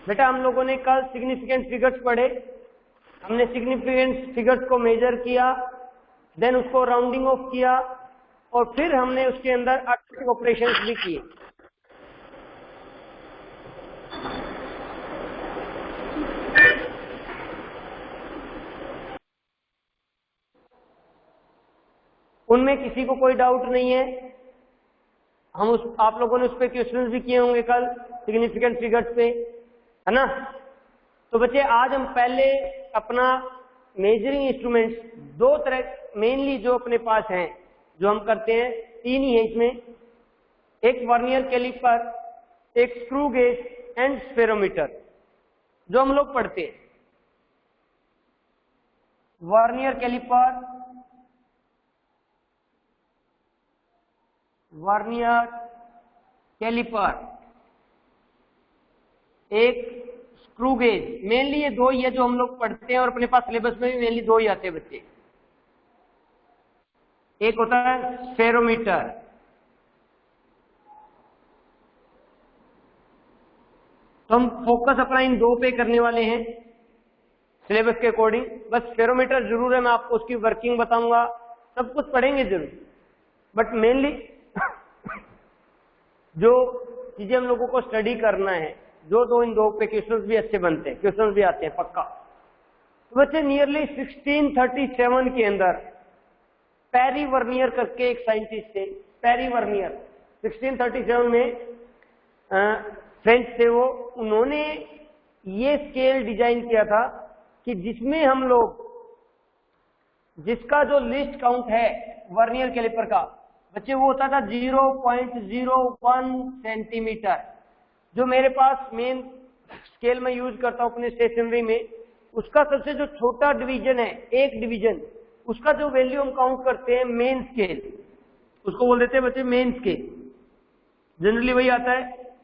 बेटा हम लोगों ने कल सिग्निफिकेंट फिगर्स पढ़े, हमने सिग्निफिकेंट फिगर्स को मेजर किया, देन उसको राउंडिंग ऑफ किया और फिर हमने उसके अंदर अरिथमेटिक ऑपरेशंस भी किए। उनमें किसी को कोई डाउट नहीं है? आप लोगों ने उस पर क्वेश्चंस भी किए होंगे कल सिग्निफिकेंट फिगर्स पे, है ना? तो बच्चे आज हम पहले अपना मेजरिंग इंस्ट्रूमेंट्स दो तरह मेनली जो अपने पास हैं, जो हम करते हैं, तीन ही है इसमें, एक वर्नियर कैलिपर, एक स्क्रू गेज एंड स्फेरोमीटर, जो हम लोग पढ़ते हैं। वर्नियर कैलिपर, वर्नियर कैलिपर, एक स्क्रू गेज, मेनली ये दो ही है जो हम लोग पढ़ते हैं और अपने पास सिलेबस में भी मेनली दो ही आते हैं बच्चे। एक होता है स्फेरोमीटर, तो हम फोकस अपना इन दो पे करने वाले हैं सिलेबस के अकॉर्डिंग। बस स्फेरोमीटर जरूर है, मैं आपको उसकी वर्किंग बताऊंगा, सब कुछ पढ़ेंगे जरूर, बट मेनली जो चीजें हम लोगों को स्टडी करना है, जो दो इन दो पे क्वेश्चंस भी अच्छे बनते हैं, क्वेश्चंस भी आते हैं पक्का। तो बच्चे नियरली 1637 के अंदर पेरी वर्नियर करके एक साइंटिस्ट थे, पेरी वर्नियर 1637 में फ्रेंच थे वो, उन्होंने ये स्केल डिजाइन किया था कि जिसमें हम लोग, जिसका जो लिस्ट काउंट है वर्नियर कैलिपर का बच्चे वो होता था 0.01 सेंटीमीटर। जो मेरे पास मेन स्केल में यूज करता हूं अपने स्टेशनरी में, उसका सबसे जो छोटा डिवीजन है, एक डिवीजन, उसका जो वैल्यू हम काउंट करते हैं मेन स्केल, उसको बोल देते हैं बच्चे मेन स्केल, जनरली वही आता है।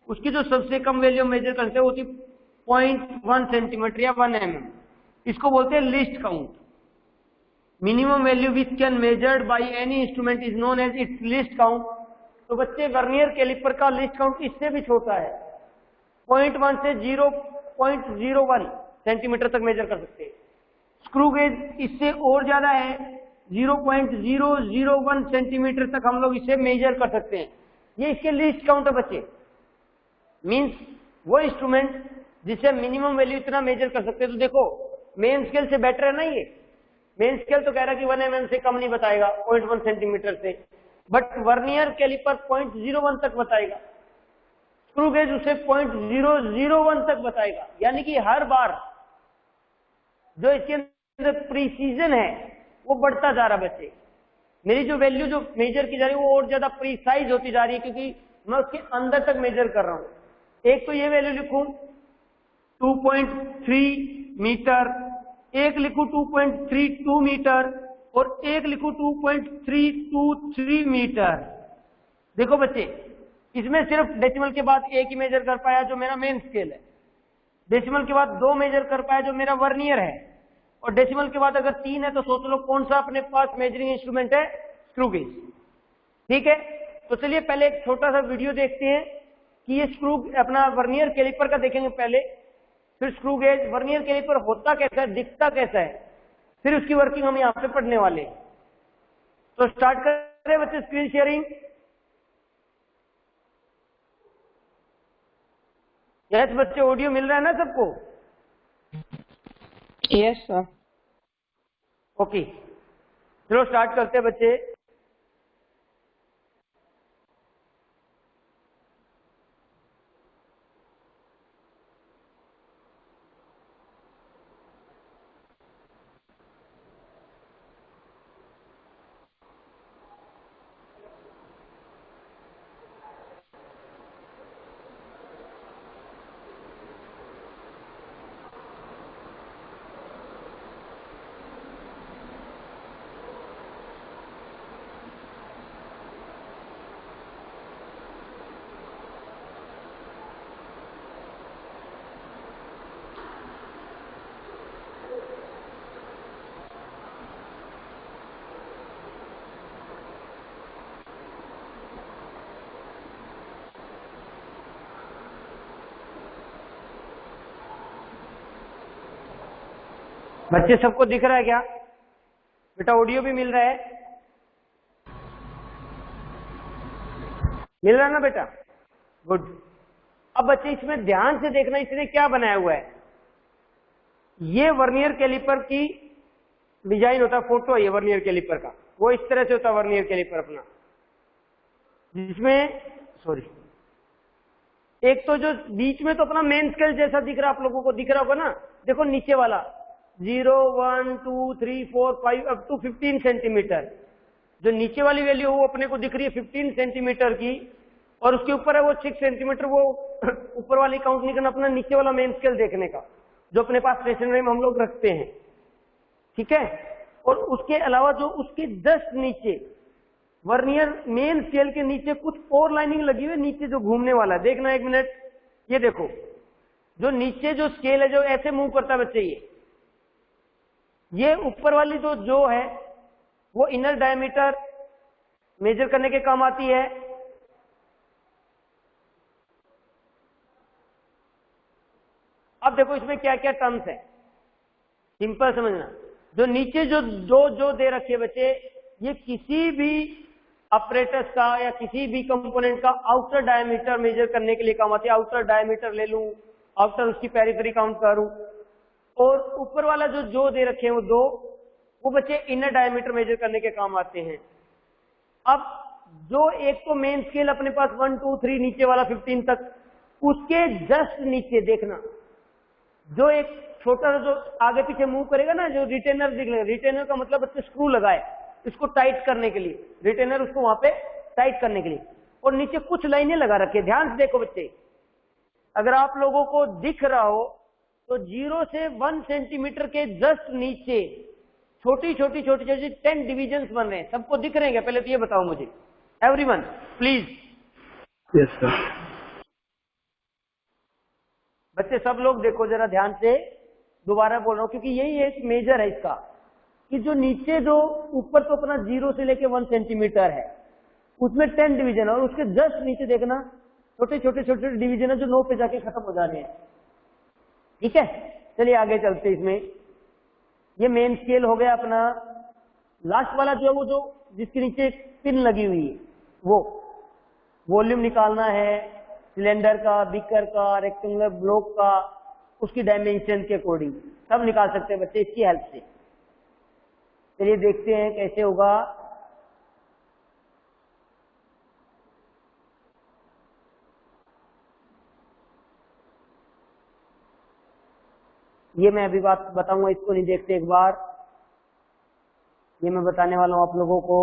उसकी जो सबसे कम वैल्यू मेजर करते हैं वो थी 0.1 सेंटीमीटर या 1 mm, इसको बोलते हैं least count. Minimum value which can measured by any instrument is known as its least count. तो बच्चे वर्नियर कैलिपर का लिस्ट काउंट इससे भी छोटा है, 0.1 से 0.01 सेंटीमीटर तक मेजर कर सकते हैं। स्क्रू गेज इससे और ज्यादा है, 0.001 सेंटीमीटर तक हम लोग इसे मेजर कर सकते हैं। ये इसके लिस्ट काउंट है बच्चे, मींस वो इंस्ट्रूमेंट जिसे मिनिमम वैल्यू इतना मेजर कर सकते हैं। तो देखो मेन स्केल से बेटर है ना, ये मेन स्केल तो कह रहा है कि 1 mm से कम नहीं बताएगा, 0.1 सेंटीमीटर से, बट वर्नियर कैलिपर 0.01 तक बताएगा, स्क्रू गेज उसे 0.001 तक बताएगा। यानी कि हर बार जो इसके अंदर प्रीसीजन है वो बढ़ता जा रहा है बच्चे। मेरी जो वैल्यू जो मेजर की जा रही है वो और ज्यादा प्रीसाइज होती जा रही है, क्योंकि मैं उसके अंदर तक मेजर कर रहा हूं। एक तो ये वैल्यू लिखूं 2.3 मीटर, एक लिखूं 2.32 मीटर और एक लिखूं 2.323 मीटर। देखो बच्चे इसमें सिर्फ डेसिमल के बाद एक ही मेजर कर पाया जो मेरा मेन स्केल है, डेसिमल के बाद 2 मेजर कर पाया जो मेरा वर्नियर है, और डेसिमल के बाद अगर 3 है तो सोच लो कौन सा अपने पास मेजरिंग इंस्ट्रूमेंट है, स्क्रू गेज। ठीक है, तो चलिए पहले एक छोटा सा वीडियो देखते हैं कि ये स्क्रू अपना वर्नियर कैलिपर का देखेंगे पहले, फिर स्क्रू गेज, वर्नियर कैलिपर होता कैसा है, दिखता कैसा है, फिर उसकी वर्किंग हम यहाँ पे पढ़ने वाले हैं। तो स्टार्ट करें बच्चे स्क्रीन शेयरिंग। यस बच्चे, ऑडियो मिल रहा है ना सबको? Yes sir. ओके, चलो स्टार्ट करते हैं बच्चे। बच्चे सबको दिख रहा है क्या बेटा? ऑडियो भी मिल रहा है? मिल रहा है ना बेटा? गुड। अब बच्चे इसमें ध्यान से देखना, इसने क्या बनाया हुआ है। ये वर्नियर कैलिपर की डिजाइन होता है, फोटो है ये वर्नियर कैलिपर का। वो इस तरह से होता है वर्नियर कैलिपर अपना, जिसमें सॉरी एक तो जो बीच में तो अपना मेन स्केल जैसा दिख रहा है, आप लोगों को दिख रहा होगा ना। देखो नीचे वाला 0 1 2 3 4 5 अप टू 15 सेंटीमीटर, जो नीचे वाली वैल्यू वो अपने को दिख रही है 15 सेंटीमीटर की, और उसके ऊपर है वो 6 सेंटीमीटर। वो ऊपर वाली काउंट नहीं करना, अपना नीचे वाला मेन स्केल देखने का, जो अपने पास स्टेशनरी में हम लोग रखते हैं, ठीक है। और उसके अलावा जो उसके जस्ट नीचे वर्नियर मेन स्केल के नीचे कुछ और लाइनिंग लगी हुई है नीचे, जो घूमने वाला है। देखना एक मिनट, ये देखो जो नीचे जो स्केल है जो ऐसे मूव करता है बच्चे, ये ऊपर वाली जो है वो इनर डायमीटर मेजर करने के काम आती है। अब देखो इसमें क्या क्या टर्म्स है, सिंपल समझना। जो नीचे जो दे रखे बच्चे, ये किसी भी ऑपरेटर्स का या किसी भी कंपोनेंट का आउटर डायमीटर मेजर करने के लिए काम आती है। आउटर डायमीटर ले लूं, आउटर उसकी पेरिफेरी काउंट करूं, और ऊपर वाला जो दे रखे हैं वो दो, वो बच्चे इनर डायमीटर मेजर करने के काम आते हैं। अब जो एक तो मेन स्केल अपने पास 1 2 3 नीचे वाला 15 तक, उसके जस्ट नीचे देखना जो एक छोटा जो आगे पीछे मूव करेगा ना, जो रिटेनर दिखेगा। रिटेनर का मतलब बच्चे स्क्रू लगाए इसको टाइट करने के लिए, रिटेनर उसको वहां पे टाइट करने के लिए। और नीचे कुछ लाइनें लगा रखी है, ध्यान से देखो बच्चे। अगर आप लोगों को दिख रहा हो तो 0 से 1 सेंटीमीटर के जस्ट नीचे छोटी छोटी 10 डिविजन्स बन रहे हैं। सबको दिख रहे हैं क्या? पहले तो ये बताओ मुझे, एवरीवन प्लीज। Yes sir. बच्चे सब लोग देखो जरा ध्यान से, दोबारा बोल रहा हूं क्योंकि यही एक मेजर है इसका, कि जो नीचे जो ऊपर तो अपना 0 से लेके 1 सेंटीमीटर है, उसमें 10 डिवीजन है, और उसके जस्ट नीचे देखना छोटे छोटे डिवीजन है जो 9 पे जाके खत्म हो जा रहे हैं, ठीक है। चलिए आगे चलते इसमें। ये मेन स्केल हो गया अपना। लास्ट वाला जो है वो जो जिसके नीचे एक पिन लगी हुई है, वो वॉल्यूम निकालना है सिलेंडर का, बीकर का, रेक्टेंगुलर ब्लॉक का, उसकी डायमेंशन के अकॉर्डिंग सब निकाल सकते हैं बच्चे इसकी हेल्प से। चलिए देखते हैं कैसे होगा। ये मैं अभी बात बताऊंगा, इसको नहीं देखते एक बार। ये मैं बताने वाला हूं आप लोगों को।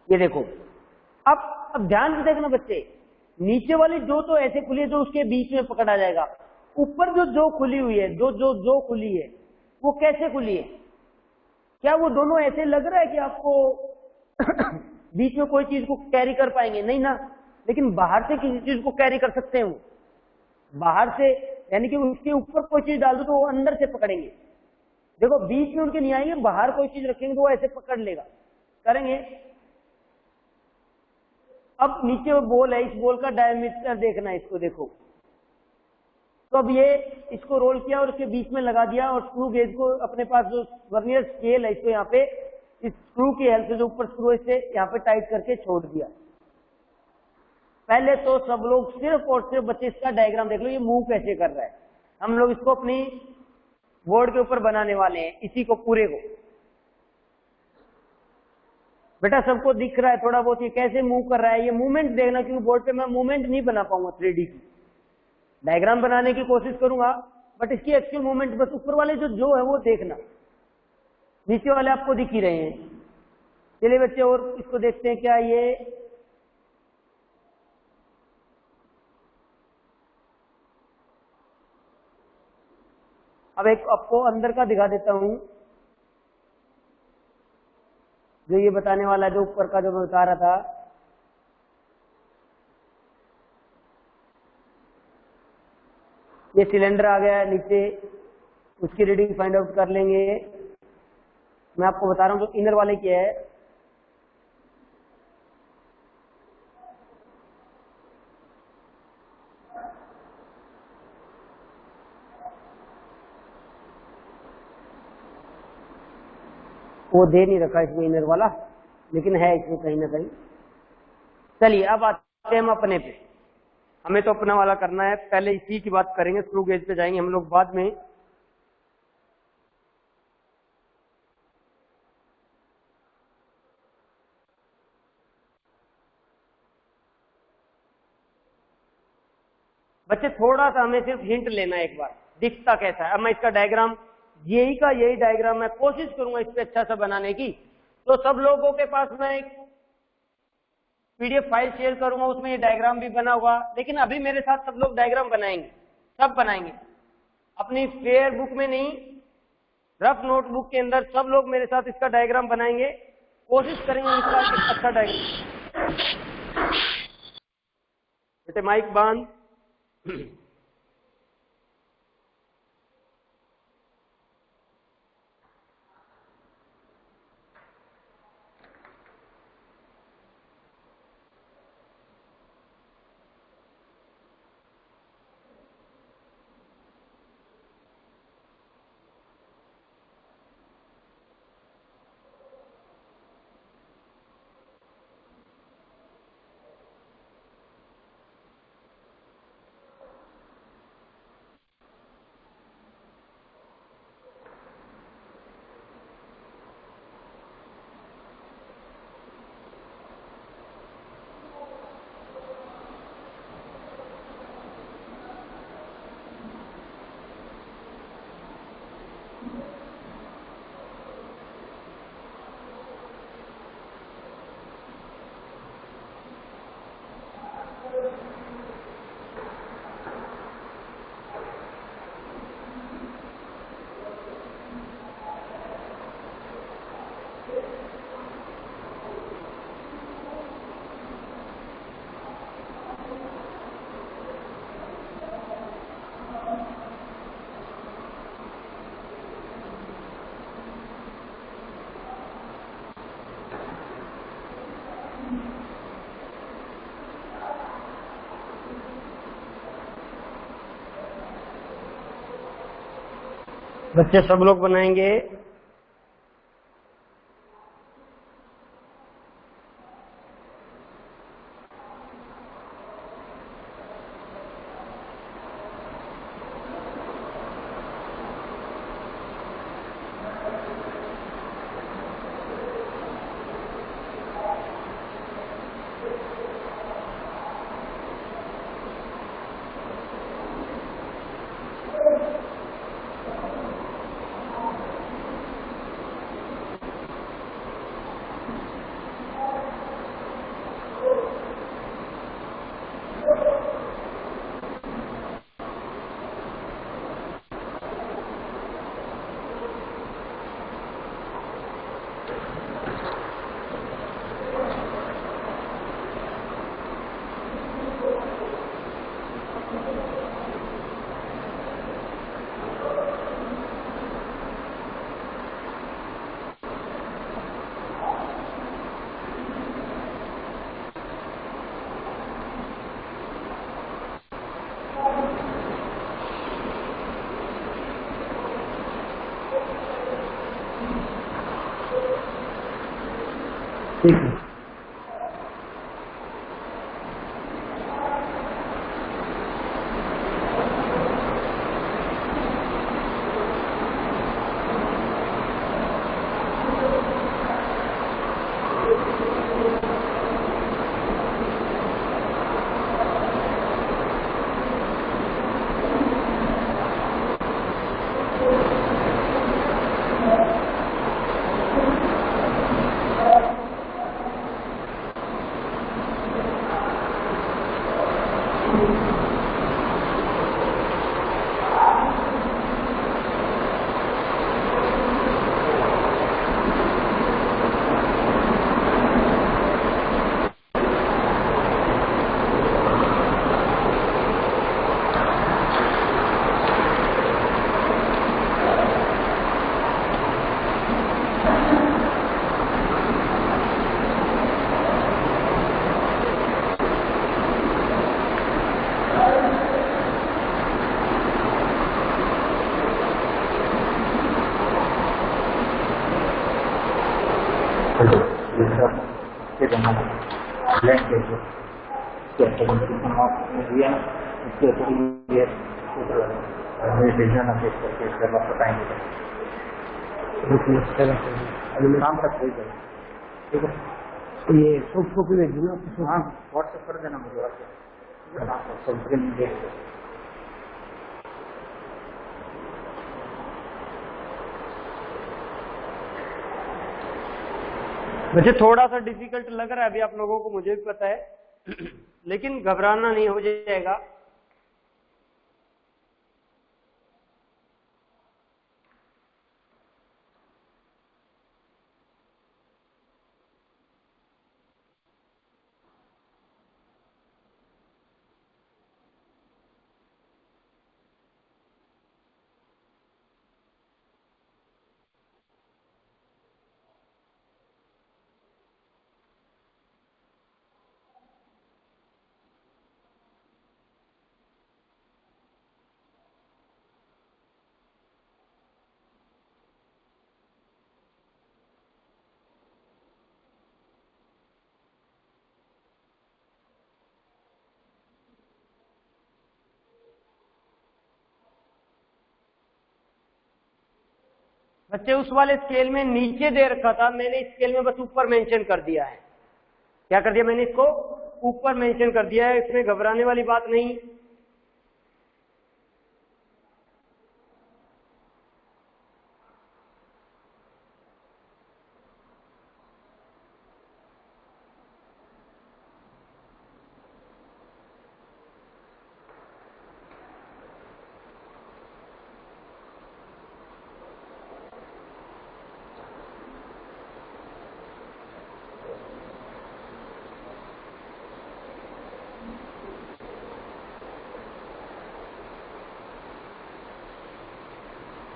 ये देखो, अब ध्यान से देखना बच्चे, नीचे वाली तो ऐसे खुली है जो उसके बीच में पकड़ा जाएगा। ऊपर जो खुली हुई है, जो खुली है वो कैसे खुली है? क्या वो दोनों ऐसे लग रहा है कि आपको बीच में कोई चीज को कैरी कर पाएंगे? नहीं ना। लेकिन बाहर से किसी चीज को कैरी कर सकते हैं वो, बाहर से, यानी कि उसके ऊपर कोई चीज डाल दो तो वो अंदर से पकड़ेंगे। देखो बीच में उनके नहीं आएंगे, बाहर कोई चीज रखेंगे तो वो ऐसे पकड़ लेगा, करेंगे। अब नीचे वो बॉल है, इस बॉल का डायमीटर देखना है, इसको देखो। तो अब ये इसको रोल किया और इसके बीच में लगा दिया, और स्क्रू गेज को अपने पास जो वर्नियर स्केल है इसको यहाँ पे इस स्क्रू की हेल्प से, जो ऊपर स्क्रू है, इसे यहाँ पे टाइट करके छोड़ दिया। पहले तो सब लोग सिर्फ और सिर्फ बच्चे इसका डायग्राम देख लो, ये मूव कैसे कर रहा है। हम लोग इसको अपनी बोर्ड के ऊपर बनाने वाले हैं, इसी को पूरे को। बेटा सबको दिख रहा है थोड़ा बहुत ये कैसे मूव कर रहा है? ये मूवमेंट देखना, क्योंकि बोर्ड पे मैं मूवमेंट नहीं बना पाऊंगा 3D की। डायग्राम बनाने की कोशिश करूंगा, बट इसकी एक्चुअल मूवमेंट बस ऊपर वाले जो है वो देखना, नीचे वाले आपको दिख ही रहे हैं। चलिए बच्चे और इसको देखते हैं क्या ये। अब एक आपको अंदर का दिखा देता हूं, जो ये बताने वाला है, जो ऊपर का जो मैं बता रहा था। ये सिलेंडर आ गया है नीचे, उसकी रीडिंग फाइंड आउट कर लेंगे। मैं आपको बता रहा हूं जो इनर वाले की है। वो दे नहीं रखा इसमें इनर वाला, लेकिन है इसमें कहीं ना कहीं। चलिए अब आते हैं हम अपने पे। हमें तो अपना वाला करना है, पहले इसी की बात करेंगे, स्क्रू गेज पे जाएंगे हम लोग बाद में। बच्चे थोड़ा सा हमें सिर्फ हिंट लेना है एक बार, दिखता कैसा है। अब मैं इसका डायग्राम, यही का यही डायग्राम मैं कोशिश करूंगा इस पे अच्छा सा बनाने की। तो सब लोगों के पास मैं एक पीडीएफ फाइल शेयर करूंगा, उसमें ये डायग्राम भी बना हुआ, लेकिन अभी मेरे साथ सब लोग डायग्राम बनाएंगे, सब बनाएंगे अपनी फेयर बुक में नहीं, रफ नोटबुक के अंदर सब लोग मेरे साथ इसका डायग्राम बनाएंगे, कोशिश करेंगे इसका एक अच्छा डायग्राम। बेटे माइक बंद। बच्चे सब लोग बनाएंगे। ठीक है, शाम तक हो जाएगा, ठीक है। ये सब कॉपी भेज दूँ ना? हाँ, व्हाट्सएप कर देना मुझे, सब देख। मुझे थोड़ा सा डिफिकल्ट लग रहा है अभी आप लोगों को, मुझे भी पता है लेकिन घबराना नहीं, हो जाएगा। बच्चे उस वाले स्केल में नीचे दे रखा था, मैंने इस स्केल में बस ऊपर मेंशन कर दिया है। क्या कर दिया मैंने? इसको ऊपर मेंशन कर दिया है, इसमें घबराने वाली बात नहीं।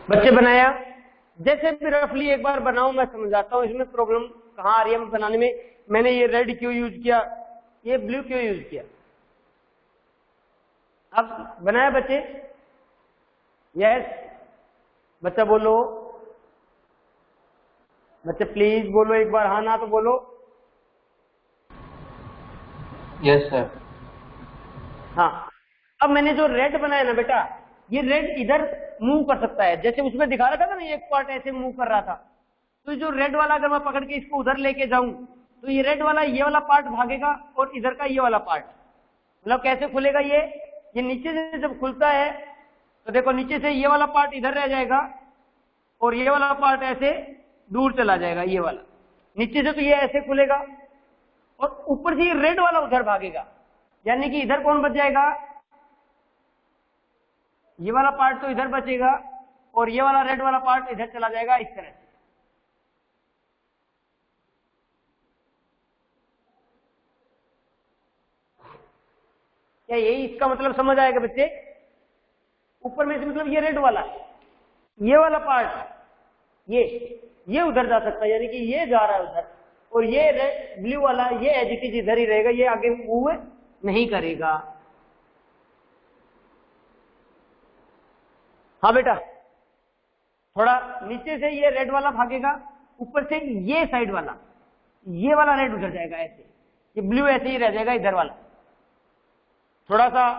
बच्चे बनाया? जैसे भी रफली एक बार बनाऊं, मैं समझाता हूं इसमें प्रॉब्लम कहां आ रही है बनाने में। मैंने ये रेड क्यों यूज किया, ये ब्लू क्यों यूज किया। अब बनाया बच्चे? यस, बच्चा बोलो, बच्चे प्लीज बोलो एक बार, हाँ ना तो बोलो। Yes sir. हाँ, अब मैंने जो रेड बनाया ना बेटा, ये रेड इधर मूव कर सकता है, जैसे उसमें दिखा रखा था ना, एक पार्ट ऐसे मूव कर रहा था। तो जो रेड वाला अगर मैं पकड़ के इसको उधर लेके जाऊं तो ये रेड वाला ये वाला पार्ट भागेगा और इधर का ये वाला पार्ट, मतलब कैसे खुलेगा ये नीचे से जब खुलता है तो देखो नीचे से ये वाला पार्ट इधर रह जाएगा और ये वाला पार्ट ऐसे दूर चला जाएगा, ये वाला नीचे से, तो ये ऐसे खुलेगा और ऊपर से ये रेड वाला उधर भागेगा, यानी कि इधर कौन बच जाएगा, ये वाला पार्ट तो इधर बचेगा और ये वाला रेड वाला पार्ट इधर चला जाएगा इस तरह से। क्या यही इसका मतलब समझ आएगा बच्चे? ऊपर में से मतलब ये रेड वाला, ये वाला पार्ट ये उधर जा सकता है, यानी कि ये जा रहा है उधर, और ये रेड ब्लू वाला ये एज इट इज इधर ही रहेगा, ये आगे मूव नहीं करेगा। हाँ बेटा, थोड़ा नीचे से ये रेड वाला भागेगा, ऊपर से ये साइड वाला, ये वाला रेड उधर जाएगा ऐसे, ये ब्लू ऐसे ही रह जाएगा इधर वाला। थोड़ा सा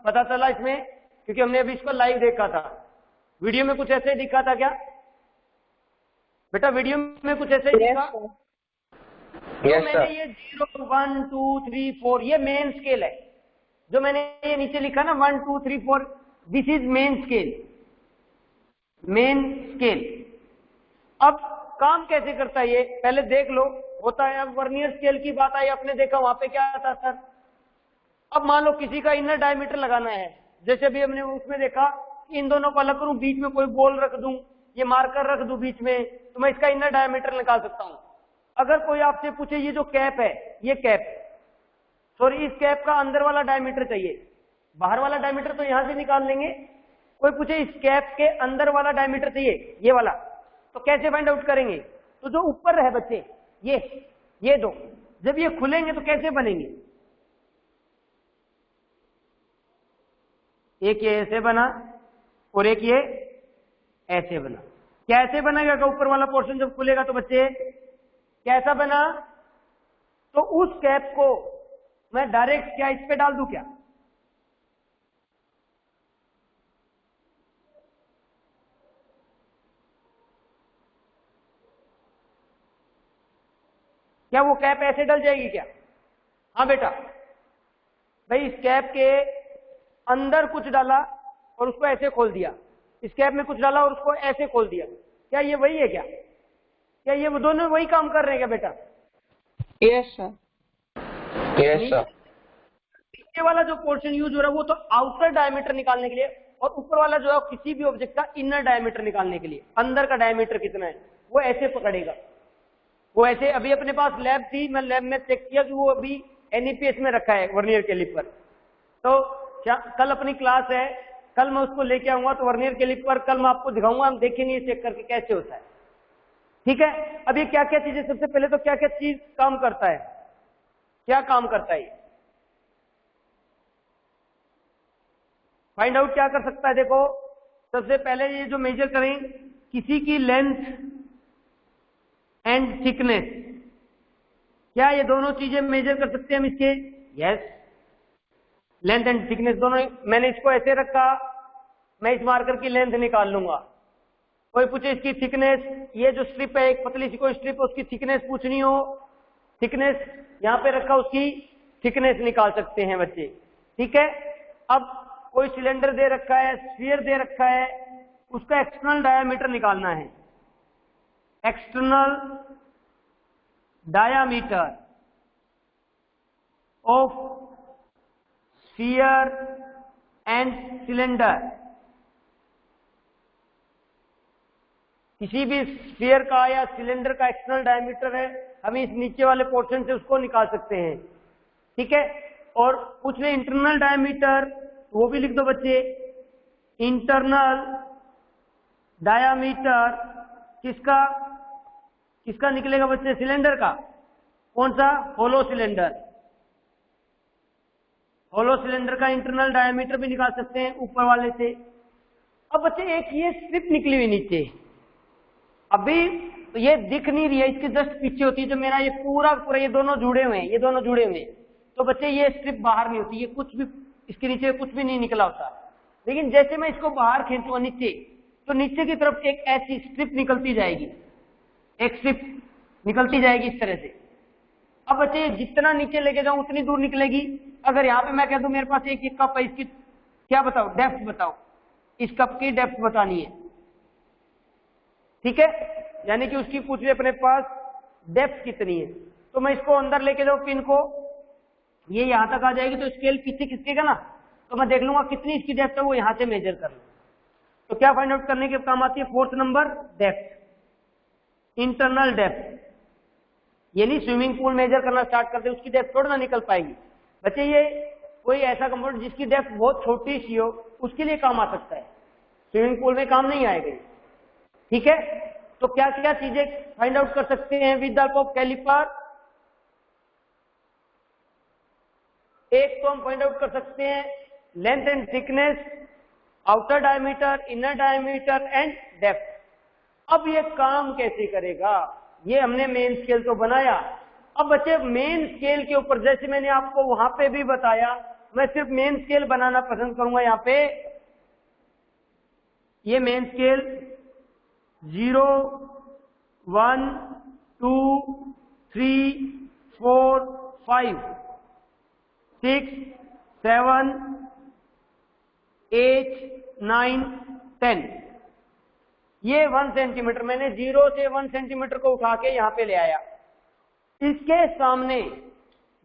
पता चला इसमें, क्योंकि हमने अभी इसको लाइव देखा था। वीडियो में कुछ ऐसे दिखा था क्या बेटा? वीडियो में कुछ ऐसे दिखा? तो मैंने ये 0 1 2 3 4 ये मेन स्केल है, जो मैंने ये नीचे लिखा ना 1 2 3 4, this is main scale, main scale. अब काम कैसे करता है ये पहले देख लो, होता है। अब वर्नियर स्केल की बात आई, आपने देखा वहां पे क्या आता सर। अब मान लो किसी का इनर डायमीटर लगाना है, जैसे भी हमने उसमें देखा, इन दोनों को अलग करूं, बीच में कोई बॉल रख दूं, ये मार्कर रख दूं बीच में, तो मैं इसका इनर डायमीटर निकाल सकता हूं। अगर कोई आपसे पूछे ये जो कैप है, ये कैप, सॉरी इस कैप का अंदर वाला डायमीटर चाहिए, बाहर वाला डायमीटर तो यहां से निकाल लेंगे। कोई पूछे इस कैप के अंदर वाला डायमीटर चाहिए, ये वाला, तो कैसे फाइंड आउट करेंगे? तो जो ऊपर है बच्चे, ये दो, जब ये खुलेंगे तो कैसे बनेंगे? एक ये ऐसे बना और एक ये ऐसे बना। क्या ऐसे बनेगा? ऊपर वाला पोर्शन जब खुलेगा तो बच्चे कैसा बना? तो उस कैप को मैं डायरेक्ट क्या इस पे डाल दूं क्या? क्या वो कैप ऐसे डल जाएगी क्या? हाँ बेटा, भाई इस कैप के अंदर कुछ डाला और उसको ऐसे खोल दिया, इस कैप में कुछ डाला और उसको ऐसे खोल दिया, क्या ये वही है क्या? क्या ये वो दोनों वही काम कर रहे हैं क्या बेटा? Yes sir. Yes sir. नीचे वाला जो पोर्शन यूज हो रहा है वो तो आउटर डायमीटर निकालने के लिए, और ऊपर वाला जो है किसी भी ऑब्जेक्ट का इनर डायमीटर निकालने के लिए, अंदर का डायमीटर कितना है वो ऐसे पकड़ेगा। वो ऐसे अभी अपने पास लैब थी, मैं लैब में चेक किया कि वो अभी एनईपीएस में रखा है वर्नियर कैलिपर। तो क्या कल अपनी क्लास है, कल मैं उसको लेके आऊंगा तो वर्नियर कैलिपर कल मैं आपको दिखाऊंगा, हम देखेंगे चेक करके कैसे होता है। ठीक है, अब ये क्या क्या चीजें, सबसे पहले तो क्या क्या चीज काम करता है, क्या काम करता है, फाइंड आउट क्या कर सकता है। देखो सबसे पहले ये जो मेजर करें किसी की लेंथ एंड थिकनेस, क्या ये दोनों चीजें मेजर कर सकते हैं हम इसके? यस, लेंथ एंड थिकनेस दोनों। मैंने इसको ऐसे रखा, मैं इस मार्कर की लेंथ निकाल लूंगा। कोई पूछे इसकी थिकनेस, ये जो स्ट्रिप है एक पतली सी कोई स्ट्रिप, उसकी थिकनेस पूछनी हो, थिकनेस यहां पे रखा, उसकी थिकनेस निकाल सकते हैं बच्चे। ठीक है, अब कोई सिलेंडर दे रखा है, स्फीयर दे रखा है, उसका एक्सटर्नल डायामीटर निकालना है। External diameter of sphere and cylinder, किसी भी स्फीयर का या सिलेंडर का एक्सटर्नल डायमीटर है, हम इस नीचे वाले पोर्शन से उसको निकाल सकते हैं। ठीक है, और पूछ रहे इंटरनल डायमीटर, वो भी लिख दो बच्चे। इंटरनल डायामीटर किसका किसका निकलेगा बच्चे? सिलेंडर का। कौन सा? Hollow cylinder. होलो सिलेंडर का इंटरनल डायमीटर भी निकाल सकते हैं ऊपर वाले से। अब बच्चे एक ये स्ट्रिप निकली हुई नीचे, अभी ये दिख नहीं रही है, इसके जस्ट पीछे होती है, जो मेरा ये पूरा पूरा ये दोनों जुड़े हुए हैं, ये दोनों जुड़े हुए हैं, तो बच्चे ये स्ट्रिप बाहर नहीं होती, ये कुछ भी इसके नीचे कुछ भी नहीं निकला होता। लेकिन जैसे मैं इसको बाहर खींचूंगा नीचे, तो नीचे की तरफ एक ऐसी स्ट्रिप निकलती जाएगी, एक स्ट्रिप निकलती जाएगी इस तरह से। अब बच्चे जितना नीचे लेके जाऊं उतनी दूर निकलेगी। अगर यहाँ पे मैं कह दूं मेरे पास एक कप है, इसकी क्या बताओ डेप्थ बताओ, इस कप की डेप्थ बतानी है। ठीक है, यानी कि उसकी पूछ रही अपने पास डेप्थ कितनी है, तो मैं इसको अंदर लेके जाऊं पिन को, ये यहां तक आ जाएगी, तो स्केल पीछे खिसकेगा ना, तो मैं देख लूंगा कितनी इसकी डेप्थ है, वो यहां से मेजर कर लूं। तो क्या फाइंड आउट करने के काम आती है? Fourth number, depth, internal depth. ये नहीं स्विमिंग पूल मेजर करना स्टार्ट करते उसकी डेप्थ थोड़ा ना निकल पाएगी बच्चे। ये कोई ऐसा कंप्यूटर जिसकी डेप्थ बहुत छोटी सी हो उसके लिए काम आ सकता है, स्विमिंग पूल में काम नहीं आएगा। ठीक है, तो क्या क्या चीजें फाइंड आउट कर सकते हैं with the help of caliper? एक तो हम फाइंड आउट कर सकते हैं length and thickness, outer diameter, inner diameter and depth. अब ये काम कैसे करेगा? ये हमने मेन स्केल तो बनाया। अब बच्चे मेन स्केल के ऊपर, जैसे मैंने आपको वहां पे भी बताया, मैं सिर्फ मेन स्केल बनाना पसंद करूंगा। यहाँ पे ये मेन स्केल 0, 1, 2, 3, 4, 5, 6, 7, 8, 9, 10, ये 1 सेंटीमीटर, मैंने 0 से 1 सेंटीमीटर को उठा के यहां पे ले आया। इसके सामने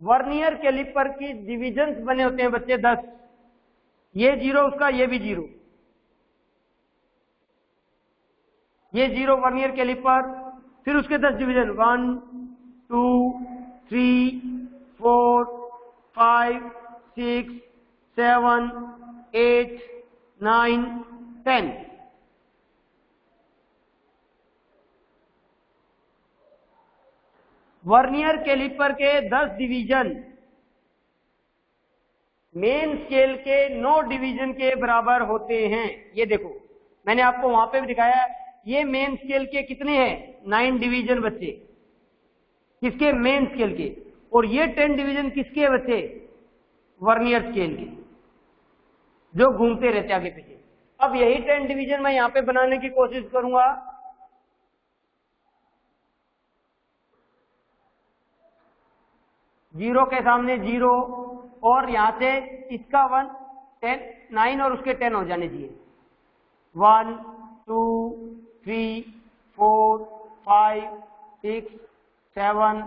वर्नियर कैलिपर की डिविजन्स बने होते हैं बच्चे 10, ये 0 उसका, ये भी 0, ये 0 वर्नियर कैलिपर, फिर उसके 10 डिवीजन 1, 2, 3, 4, 5, 6, 7, 8, 9, 10। वर्नियर कैलिपर के 10 डिवीजन मेन स्केल के 9 डिवीजन के बराबर होते हैं। ये देखो मैंने आपको वहां पे भी दिखाया, ये मेन स्केल के कितने हैं? 9 डिवीजन बच्चे, किसके? मेन स्केल के। और ये 10 डिवीजन किसके है बच्चे? वर्नियर स्केल के, जो घूमते रहते आगे पीछे। अब यही 10 डिवीजन मैं यहां पे बनाने की कोशिश करूंगा। जीरो के सामने 0 और यहां से इसका 1 10 9 और उसके 10 हो जाने चाहिए। 1 2 3 4 5 6 7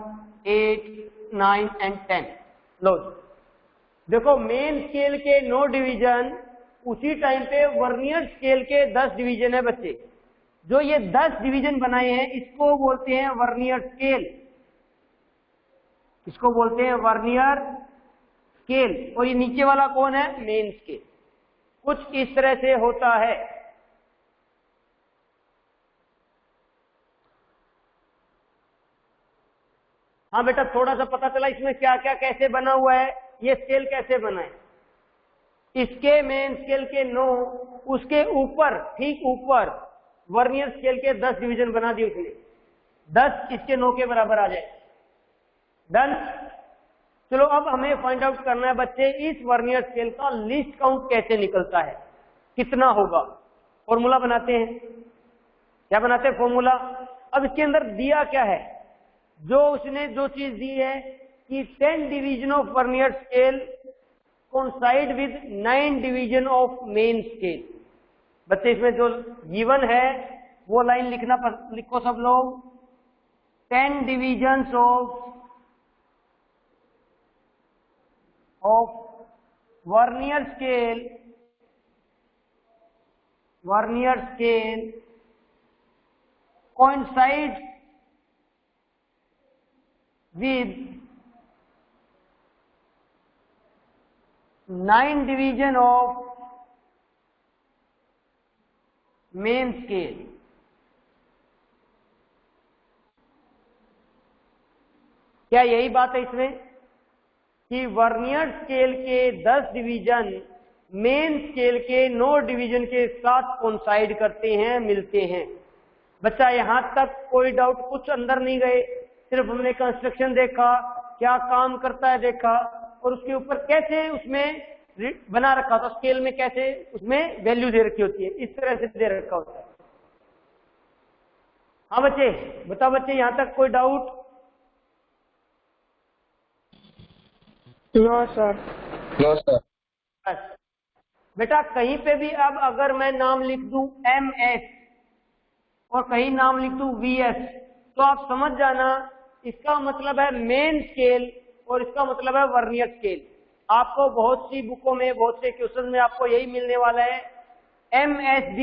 8 9 एंड 10। लो देखो, मेन स्केल के 9 डिवीजन, उसी टाइम पे वर्नियर स्केल के 10 डिवीजन है बच्चे। जो ये 10 डिवीजन बनाए हैं इसको बोलते हैं वर्नियर स्केल, इसको बोलते हैं वर्नियर स्केल। और ये नीचे वाला कौन है? Main scale. कुछ इस तरह से होता है। हाँ बेटा, थोड़ा सा पता चला इसमें क्या क्या कैसे बना हुआ है, ये स्केल कैसे बना है। इसके मेन स्केल के 9, उसके ऊपर ठीक ऊपर वर्नियर स्केल के 10 डिवीजन बना दिए उसने। 10 इसके 9 के बराबर आ जाए। डन। चलो अब हमें फाइंड आउट करना है बच्चे, इस वर्नियर स्केल का लीस्ट काउंट कैसे निकलता है, कितना होगा। फॉर्मूला बनाते हैं। क्या बनाते हैं? फॉर्मूला। अब इसके अंदर दिया क्या है, जो उसने जो चीज दी है कि 10 division of vernier scale coincide with 9 division of main scale. बच्चे इसमें जो गिवन है वो लाइन लिखो सब लोग। 10 division of vernier scale coincide with 9 division of main scale। क्या यही बात है इसमें कि वर्नियर स्केल के 10 डिवीजन मेन स्केल के 9 डिवीजन के साथ कोइंसाइड करते हैं, मिलते हैं। बच्चा यहां तक कोई डाउट, कुछ अंदर नहीं गए, सिर्फ हमने कंस्ट्रक्शन देखा, क्या काम करता है देखा, और उसके ऊपर कैसे उसमें बना रखा था स्केल में, कैसे उसमें वैल्यू दे रखी होती है, इस तरह से दे रखा होता है। हाँ बच्चे, बताओ बच्चे, यहां तक कोई doubt? No sir. No sir. बस बेटा, कहीं पे भी अब अगर मैं नाम लिख दूं MS और कहीं नाम लिख दूं VS, तो आप समझ जाना इसका मतलब है मेन स्केल और इसका मतलब है वर्नियर स्केल। आपको बहुत सी बुकों में, बहुत से क्वेश्चन में आपको यही मिलने वाला है। MSD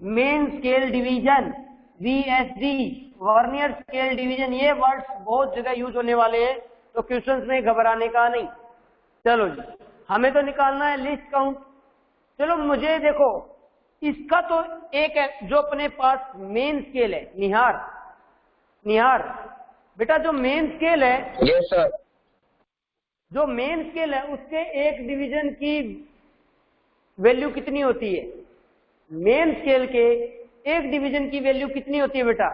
main scale division, VSD vernier scale division, ये वर्ड्स बहुत जगह यूज होने वाले हैं, तो क्वेश्चंस में घबराने का नहीं। चलो जी, हमें तो निकालना है लिस्ट काउंट। चलो मुझे देखो, इसका तो एक है जो अपने पास मेन स्केल है, निहार बेटा, जो मेन स्केल है, यस सर, जो मेन स्केल है उसके एक डिवीजन की वैल्यू कितनी होती है? मेन स्केल के एक डिवीजन की वैल्यू कितनी होती है बेटा?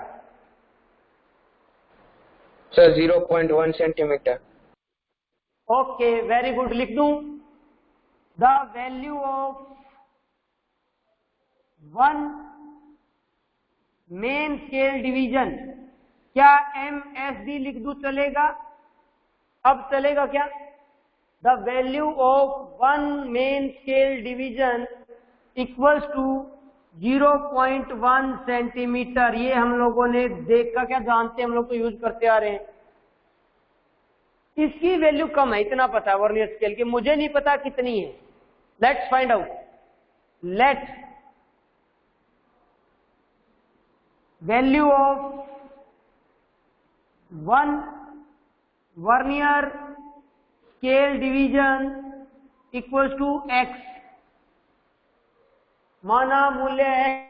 Sir 0.1 centimetre. Okay, very good. लिख दूं, the value of 1 main scale division, क्या MSD लिख दूं चलेगा? अब चलेगा क्या? The value of 1 main scale division equals to 0.1 centimetre. ये हम लोगों ने देखा, क्या जानते हैं, हम लोग तो यूज करते आ रहे हैं। इसकी वैल्यू कम है, इतना पता है वर्नियर स्केल के, मुझे नहीं पता कितनी है। Let's find out. Let value of 1 vernier scale division equals to x, माना मूल्य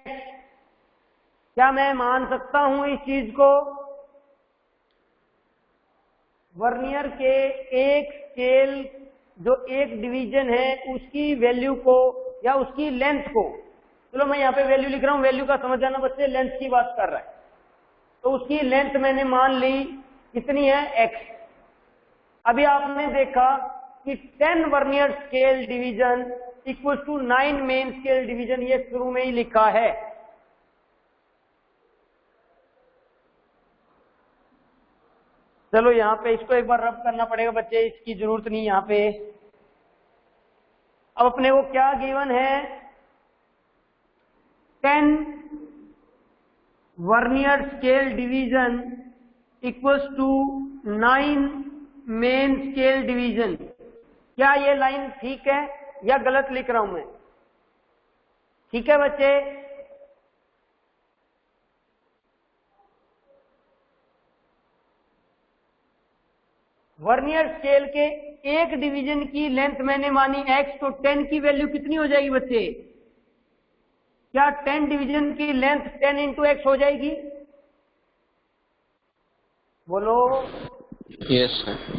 x। क्या मैं मान सकता हूं इस चीज को? वर्नियर के एक स्केल, जो एक डिवीजन है, उसकी वैल्यू को या उसकी लेंथ को, चलो मैं यहां पे वैल्यू लिख रहा हूं, वैल्यू का समझ जाना बच्चे, लेंथ की बात कर रहा है, तो उसकी लेंथ मैंने मान ली कितनी है? x। अभी आपने देखा कि 10 vernier scale division equal to 9 main scale division, ये शुरू में ही लिखा है। चलो यहां पे इसको एक बार रब करना पड़ेगा बच्चे, इसकी जरूरत नहीं यहां पे। अब अपने को क्या गिवन है, 10 vernier scale division equals to 9 main scale division. क्या ये लाइन ठीक है या गलत लिख रहा हूं मैं? ठीक है बच्चे? वर्नियर स्केल के एक डिवीजन की लेंथ मैंने मानी x, तो 10 की वैल्यू कितनी हो जाएगी बच्चे? क्या 10 डिवीजन की लेंथ 10 इंटू एक्स हो जाएगी? बोलो। Yes sir.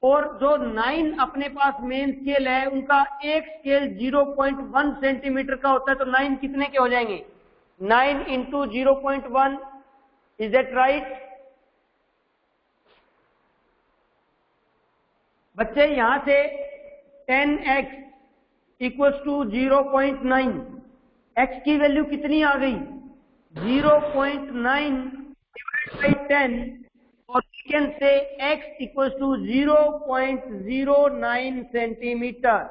और जो 9 अपने पास मेन स्केल है उनका एक स्केल 0.1 सेंटीमीटर का होता है, तो 9 कितने के हो जाएंगे? 9 इंटू 0.1, इज दैट राइट? बच्चे यहां से 10x इक्वल्स टू 0.9, x की वैल्यू कितनी आ गई? 0.9 डिवाइड बाई 10, और सेकेंड से x equals to 0.09 centimetre.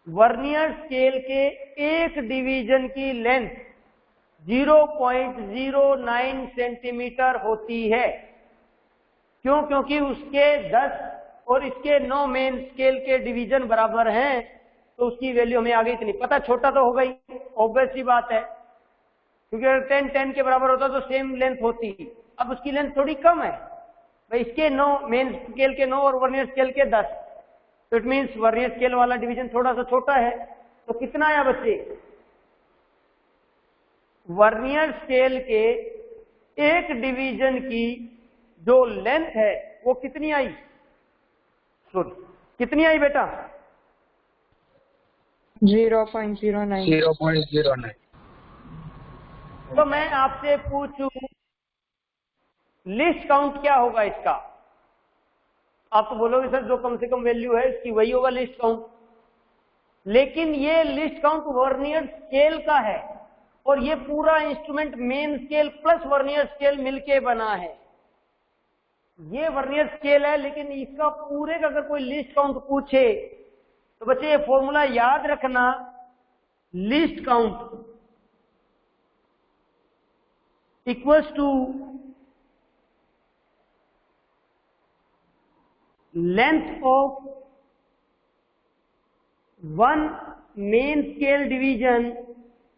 Vernier scale के एक डिवीजन की लेंथ 0.09 सेंटीमीटर होती है। क्यों? क्योंकि उसके 10 और इसके 9 मेन स्केल के डिवीजन बराबर हैं, तो उसकी वैल्यू हमें आ गई इतनी। पता छोटा तो हो गई, ऑब्वियस सी बात है, क्योंकि अगर 10 के बराबर होता तो सेम लेंथ होती। अब उसकी लेंथ थोड़ी कम है भाई, इसके 9 मेन स्केल के 9 और वर्नियर स्केल के 10, तो इट मीन्स वर्नियर स्केल वाला डिवीजन थोड़ा सा छोटा है। तो कितना आया बच्चे? वर्नियर स्केल के एक डिवीजन की जो लेंथ है वो कितनी आई? सॉरी, कितनी आई बेटा? 0.09। 0.09। तो मैं आपसे पूछूं लिस्ट काउंट क्या होगा इसका? आप तो बोलोगे सर जो कम से कम वैल्यू है इसकी वही होगा लिस्ट काउंट, लेकिन ये लिस्ट काउंट वर्नियर स्केल का है, और ये पूरा instrument main scale plus vernier scale मिलके बना है। ये वर्नियर स्केल है, लेकिन इसका पूरे का अगर कोई लिस्ट काउंट पूछे तो बच्चे ये फॉर्मूला याद रखना, least count equals to length of one main scale division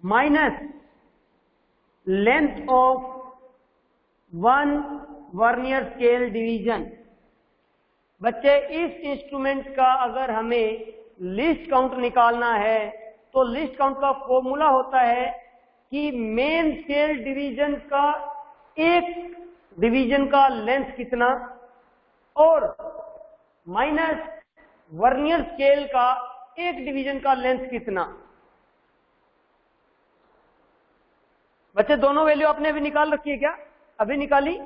minus length of one vernier scale division. बच्चे इस इंस्ट्रूमेंट का अगर हमें लिस्ट काउंट निकालना है तो लिस्ट काउंट का फॉर्मूला होता है कि मेन स्केल डिवीजन का एक डिवीजन का लेंथ कितना और माइनस वर्नियर स्केल का एक डिवीजन का लेंथ कितना। बच्चे दोनों वैल्यू आपने अभी निकाल रखी है क्या? अभी निकाली?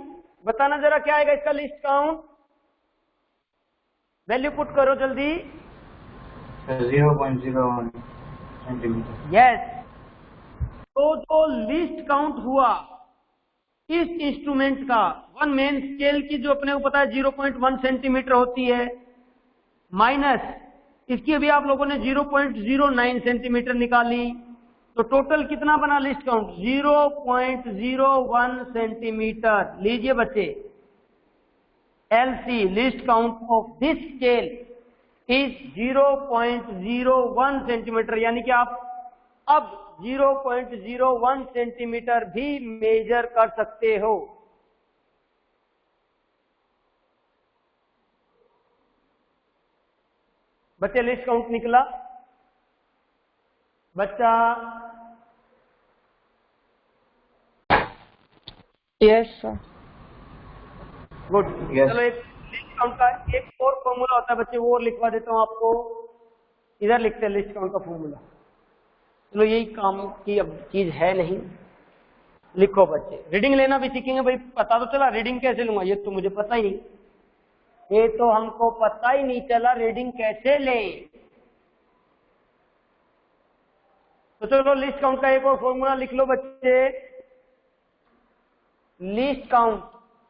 बताना जरा क्या आएगा इसका लिस्ट काउंट। वैल्यू पुट करो जल्दी। 0.01 सेंटीमीटर। यस। तो जो लिस्ट काउंट हुआ इस इंस्ट्रूमेंट का, वन मेन स्केल की जो अपने को पता है 0.1 सेंटीमीटर होती है, माइनस इसकी अभी आप लोगों ने 0.09 सेंटीमीटर निकाली, तो टोटल कितना बना लिस्ट काउंट? 0.01 सेंटीमीटर। लीजिए बच्चे, LC list count of this scale is 0.01 centimetre, यानी कि आप अब 0.01 सेंटीमीटर भी मेजर कर सकते हो। बच्चे लिस्ट काउंट निकला? बच्चा यस सर। गुड। Yes. चलो एक लिस्ट काउंट का एक और फॉर्मूला होता है बच्चे, वो और लिखवा देता हूं आपको। इधर लिखते हैं लिस्ट काउंट का फॉर्मूला। चलो यही काम की अब चीज है नहीं, लिखो बच्चे, रीडिंग लेना भी सीखेंगे भाई। पता तो चला रीडिंग कैसे लूंगा, ये तो मुझे पता ही नहीं, ये तो हमको पता ही नहीं चला रीडिंग कैसे लें। तो चलो लिस्ट काउंट का एक और फॉर्मूला लिख लो बच्चे। लिस्ट काउंट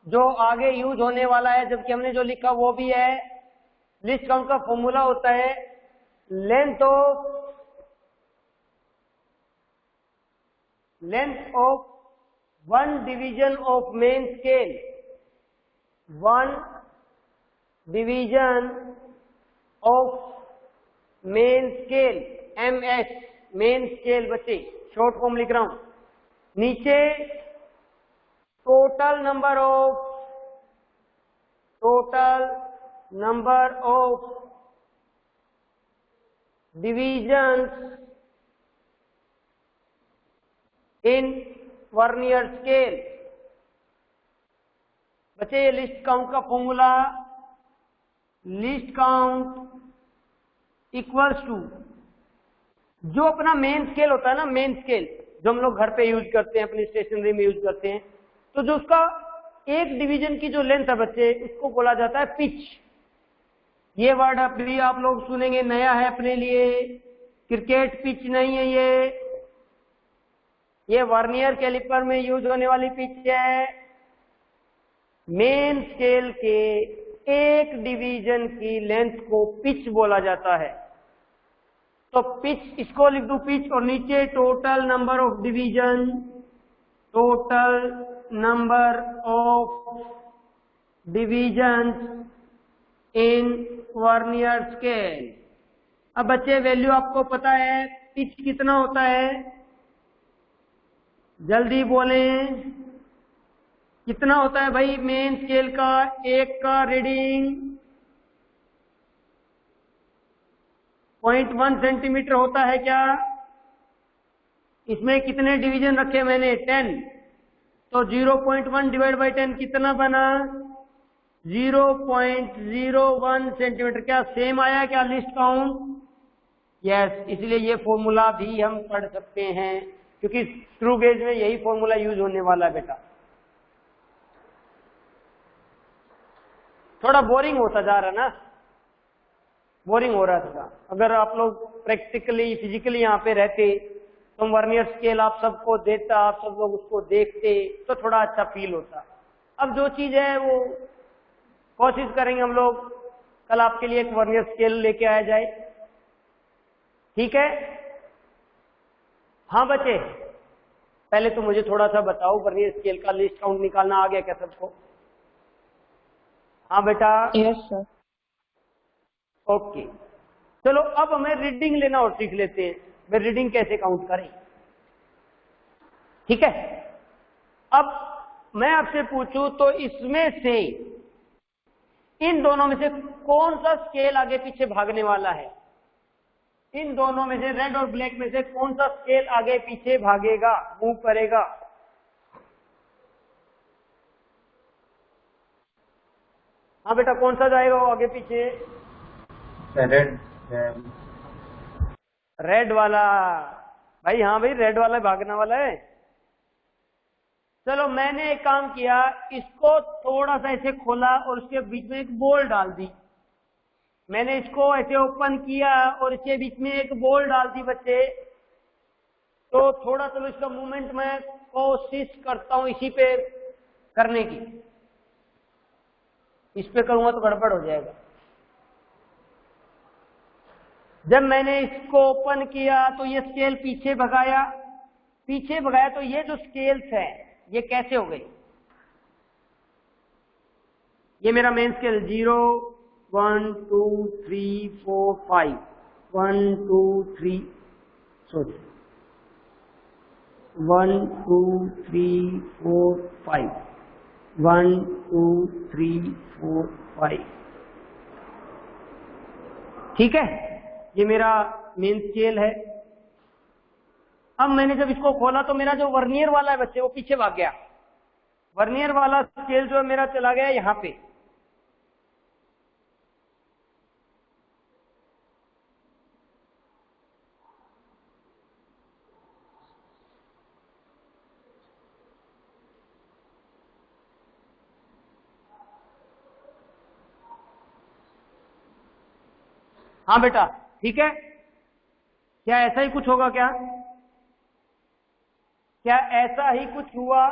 जो आगे यूज होने वाला है, जबकि हमने जो लिखा वो भी है। लिस्ट काउंट का फॉर्मूला होता है length of one division of main scale, one division of main scale, MS, main scale बच्चे, शॉर्ट फॉर्म लिख रहा हूं। नीचे total number of divisions in vernier scale. बच्चे ये लिस्ट काउंट का formula, least count equals to जो अपना मेन स्केल होता है ना, मेन स्केल जो हम लोग घर पे यूज करते हैं, अपनी स्टेशनरी में यूज करते हैं, तो जो उसका एक डिवीजन की जो लेंथ है बच्चे, उसको बोला जाता है पिच। ये वर्ड अभी आप लोग सुनेंगे, नया है अपने लिए। क्रिकेट पिच नहीं है ये वर्नियर कैलिपर में यूज होने वाली पिच है। मेन स्केल के एक डिवीजन की लेंथ को पिच बोला जाता है। तो पिच, इसको लिख दूं पिच, और नीचे total number of division, total number of division in vernier scale. अब बच्चे वैल्यू आपको पता है, पिच कितना होता है, जल्दी बोलें, कितना होता है भाई मेन स्केल का एक का रीडिंग 0.1 सेंटीमीटर होता है क्या? इसमें कितने डिवीजन रखे मैंने? 10। तो 0.1 डिवाइड बाई 10 कितना बना? 0.01 सेंटीमीटर। क्या सेम आया क्या लिस्ट काउंट? यस, इसलिए ये फॉर्मूला भी हम पढ़ सकते हैं, क्योंकि स्क्रू गेज में यही फॉर्मूला यूज होने वाला है बेटा। थोड़ा बोरिंग होता जा रहा ना, बोरिंग हो रहा था। अगर आप लोग प्रैक्टिकली फिजिकली यहाँ पे रहते तो वर्नियर स्केल आप सबको देता, आप सब लोग उसको देखते तो थोड़ा अच्छा फील होता। अब जो चीज है वो कोशिश करेंगे हम लोग कल आपके लिए एक वर्नियर स्केल लेके आया जाए, ठीक है? हाँ बच्चे, पहले तो मुझे थोड़ा सा बताओ, वर्नियर स्केल का लिस्ट काउंट निकालना आ गया क्या सबको? हाँ बेटा, यस सर। ओके, चलो अब हमें रीडिंग लेना और सीख लेते हैं, वे रीडिंग कैसे काउंट करें, ठीक है? अब मैं आपसे पूछूं तो इसमें से, इन दोनों में से कौन सा स्केल आगे पीछे भागने वाला है? इन दोनों में से, रेड और ब्लैक में से कौन सा स्केल आगे पीछे भागेगा, मूव करेगा? हाँ बेटा, कौन सा जाएगा वो आगे पीछे? रेड वाला। भाई हाँ भाई, रेड वाला भागने वाला है। चलो मैंने एक काम किया, इसको थोड़ा सा ऐसे खोला और उसके बीच में एक बॉल डाल दी। मैंने इसको ऐसे ओपन किया और इसके बीच में एक बॉल डाल दी बच्चे। तो थोड़ा चलो इसका मूवमेंट मैं कोशिश करता हूं इसी पे करने की। इस पे करूंगा तो गड़बड़ हो जाएगा। जब मैंने इसको ओपन किया तो ये स्केल पीछे भगाया, पीछे भगाया तो ये जो स्केल्स है ये कैसे हो गई? ये मेरा मेन स्केल 0 1 2 3 4 5 1 2 3 सॉरी 1 2 3 4 5 1 2 3 4 5, ठीक है? ये मेरा मेन स्केल है। अब मैंने जब इसको खोला तो मेरा जो वर्नियर वाला है बच्चे वो पीछे भाग गया। वर्नियर वाला स्केल जो है मेरा चला गया यहां पे। हाँ बेटा, ठीक है। क्या ऐसा ही कुछ होगा क्या? क्या ऐसा ही कुछ हुआ?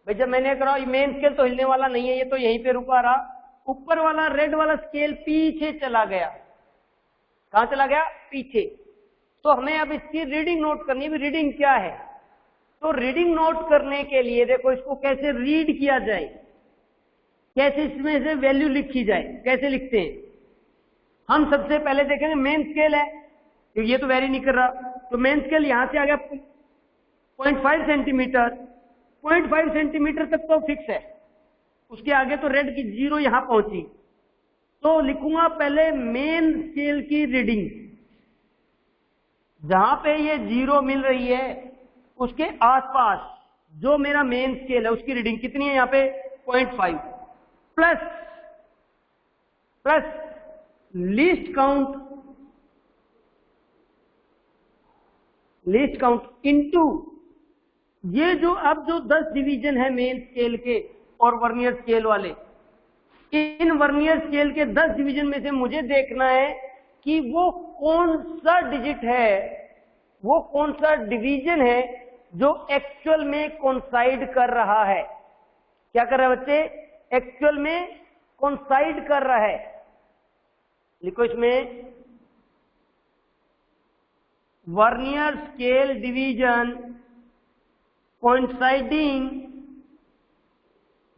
भाई जब मैंने करा मेन स्केल तो हिलने वाला नहीं है, ये तो यहीं पे रुका रहा। ऊपर वाला रेड वाला स्केल पीछे चला गया। कहां चला गया? पीछे। तो हमें अब इसकी रीडिंग नोट करनी है। रीडिंग क्या है? तो रीडिंग नोट करने के लिए देखो इसको कैसे रीड किया जाए, कैसे इसमें से वैल्यू लिखी जाए। कैसे लिखते हैं? हम सबसे पहले देखेंगे मेन स्केल है, क्योंकि ये तो वेरी नहीं कर रहा, तो मेन स्केल यहां से आ गया 0.5 सेंटीमीटर। 0.5 सेंटीमीटर तक तो फिक्स है, उसके आगे तो रेड की 0 यहां पहुंची। तो लिखूंगा पहले मेन स्केल की रीडिंग। जहां पे ये 0 मिल रही है उसके आसपास जो मेरा मेन स्केल है उसकी रीडिंग कितनी है? यहाँ पे 0.5 प्लस लीस्ट काउंट इनटू ये जो अब जो 10 डिवीजन है मेन स्केल के और वर्नियर स्केल वाले, इन वर्नियर स्केल के 10 डिवीजन में से मुझे देखना है कि वो कौन सा डिजिट है, वो कौन सा डिवीजन है जो एक्चुअल में कोइंसाइड कर रहा है। क्या कर रहा है बच्चे? एक्चुअल में कोइंसाइड कर रहा है। लिखो इसमें vernier scale division coinciding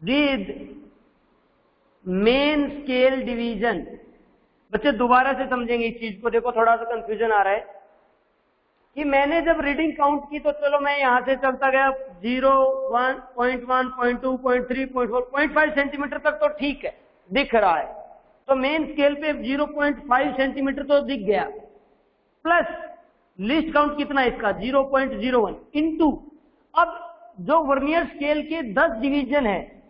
with main scale division. बच्चे दोबारा से समझेंगे इस चीज को। देखो थोड़ा सा कंफ्यूजन आ रहा है कि मैंने जब रीडिंग काउंट की तो चलो मैं यहां से चलता गया 0, 1, 0.1, 0.2, 0.3, 0.4, 0.5 सेंटीमीटर तक तो ठीक है, दिख रहा है। तो मेन स्केल पे 0.5 सेंटीमीटर तो दिख गया, प्लस लिस्ट काउंट कितना है इसका? 0.01 इनटू अब जो वर्नियर स्केल के 10 डिवीजन है,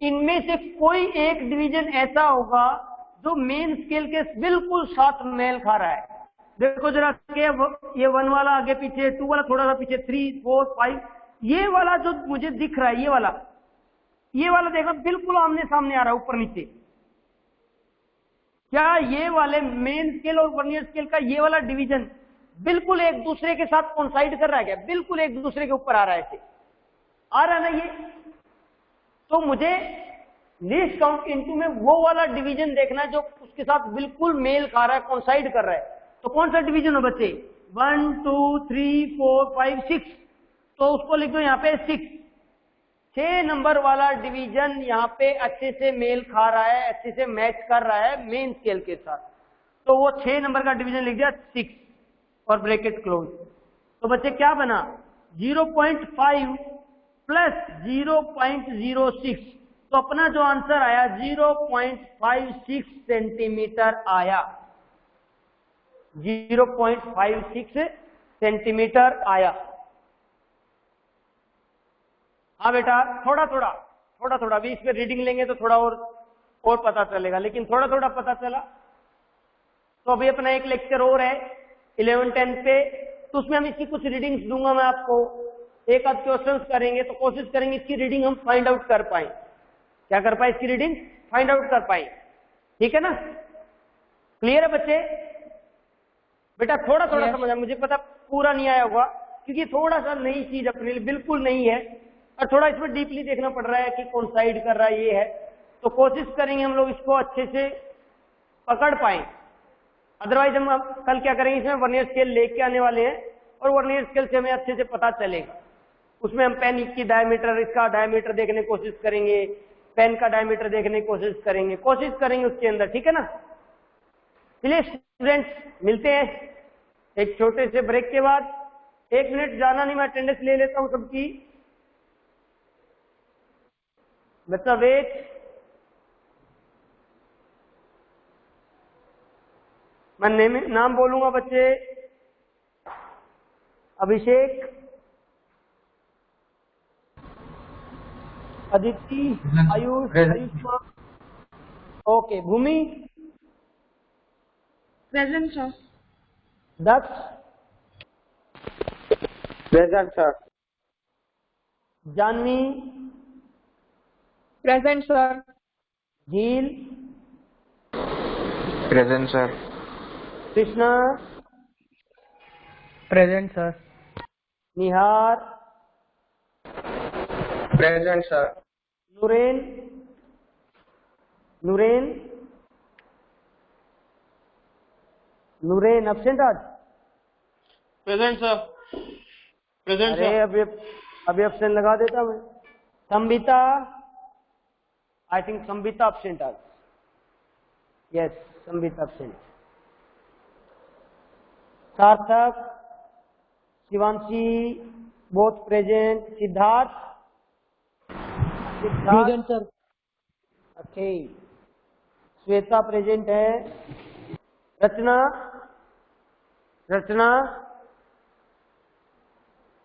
इनमें से कोई एक डिवीजन ऐसा होगा जो मेन स्केल के बिल्कुल साथ मेल खा रहा है। देखो जरा ये 1 वाला आगे पीछे, 2 वाला थोड़ा सा पीछे, 3, 4, 5, ये वाला जो मुझे दिख रहा है, ये वाला देखो बिल्कुल आमने सामने आ रहा है, ऊपर नीचे। क्या ये वाले मेन स्केल और वर्नियर स्केल का ये वाला डिवीजन बिल्कुल एक दूसरे के साथ कोइंसाइड कर रहा है क्या? बिल्कुल एक दूसरे के ऊपर आ रहा है, ऐसे आ रहा है ना ये। तो मुझे लीस्ट काउंट इनटू में वो वाला डिवीजन देखना है जो उसके साथ बिल्कुल मेल खा रहा है, कोइंसाइड कर रहा है। तो कौन सा डिवीजन है बच्चे? 1, 2, 3, 4, 5, 6। तो उसको लिख दो यहाँ पे 6। 6 नंबर वाला डिवीजन यहाँ पे अच्छे से मेल खा रहा है, अच्छे से मैच कर रहा है मेन स्केल के साथ। तो वो 6 नंबर का डिवीजन लिख दिया 6 और ब्रैकेट क्लोज। तो बच्चे क्या बना? 0.5 प्लस 0.06। तो अपना जो आंसर आया 0.56 सेंटीमीटर आया। 0.56 सेंटीमीटर आया। हाँ बेटा, थोड़ा थोड़ा अभी इसमें रीडिंग लेंगे तो थोड़ा और पता चलेगा, लेकिन थोड़ा थोड़ा पता चला। तो अभी अपना एक लेक्चर और है 11, 10 पे, तो उसमें हम इसकी कुछ रीडिंग्स दूंगा मैं आपको। एक आध क्वेश्चंस करेंगे तो कोशिश करेंगे इसकी रीडिंग हम फाइंड आउट कर पाए। क्या कर पाए? इसकी रीडिंग फाइंड आउट कर पाए। ठीक है ना? क्लियर है बच्चे? बेटा थोड़ा थोड़ा समझा, मुझे पता पूरा नहीं आया होगा क्योंकि थोड़ा सा नई चीज अपने लिए बिल्कुल नहीं है और थोड़ा इसमें डीपली देखना पड़ रहा है कि कौन साइड कर रहा है ये है। तो कोशिश करेंगे हम लोग इसको अच्छे से पकड़ पाए। अदरवाइज हम कल क्या करेंगे, इसमें वर्नियर स्केल लेके आने वाले हैं और वर्नियर स्केल से हमें अच्छे से पता चलेगा। उसमें हम पेन की डायमीटर, इसका डायमीटर देखने की कोशिश करेंगे, पेन का डायमीटर देखने की कोशिश करेंगे उसके अंदर। ठीक है ना? चलिए स्टूडेंट्स मिलते हैं एक छोटे से ब्रेक के बाद। 1 मिनट जाना नहीं, मैं अटेंडेंस ले लेता हूं सबकी। बच्चा वेट। मैं नाम बोलूंगा बच्चे। Abhishek, Aditi, Ayush, Ayushman, okay. Bhoomi, present sir. Daksh, present sir. Janvi, present sir. Jheel, Present, sir. Krishna, Present, sir. Nihar, Present, sir. Nooren, Nooren, Nooren absent आज। Present sir. प्रेजेंट अरे सर। अभी एब्सेंट लगा देता मैं। Sambita, I think Sambita absent आज। Yes, Sambita absent. Sarthak, Shivanshi, both present. Siddharth, present sir. Okay. Shweta present है। Rachna, Rachna,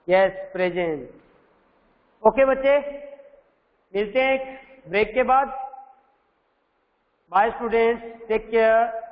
yes present. Okay बच्चे, मिलते हैं एक ब्रेक के बाद। Bye students, take care.